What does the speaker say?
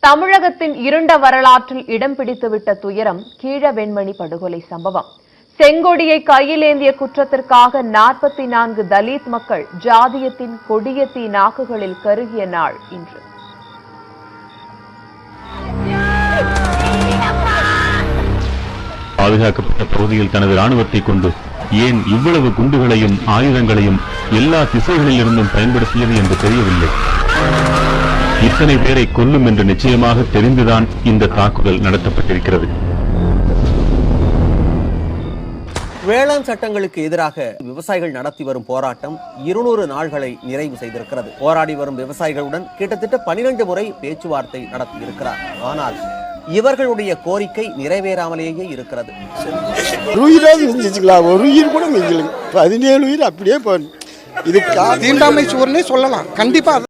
தமிழகத்தின் இருண்ட வரலாற்றில் இடம் பிடித்துவிட்ட துயரம் கீழவெண்மணி படுகொலை சம்பவம். செங்கொடியை கையிலேந்திய குற்றத்திற்காக 44 தலித் மக்கள் ஜாதியத்தின் கொடிய தீ நாக்குகளில் கருகிய நாள் இன்று. பாதுகாக்கப்பட்ட பகுதியில் தனது ராணுவத்தை கொண்டு ஏன் இவ்வளவு குண்டுகளையும் ஆயுதங்களையும் எல்லா திசைகளில் இருந்தும் பயன்படுத்தியது என்று தெரியவில்லை. இத்தனை பேரை கொல்லும் என்று நிச்சயமாக தெரிந்துதான் இந்த தாக்குதல் நடத்தப்பட்டிருக்கிறது. வேளாண் சட்டங்களுக்கு எதிராக விவசாயிகள் நடத்தி வரும் போராட்டம் 200 நாள்களை நிறைவு செய்திருக்கிறது. போராடி வரும் விவசாயிகளுடன் கிட்டத்தட்ட 12 முறை பேச்சுவார்த்தை நடத்தி இருக்கிறார். ஆனால் இவர்களுடைய கோரிக்கை நிறைவேறாமலேயே இருக்கிறது. உயிராது மிஞ்சிச்சுக்கலாம், ஒரு உயிர் கூட மிஞ்சலுங்க. 17 உயிர் அப்படியே போகணும். இது தீண்டாமை சுவர்னே சொல்லலாம். கண்டிப்பா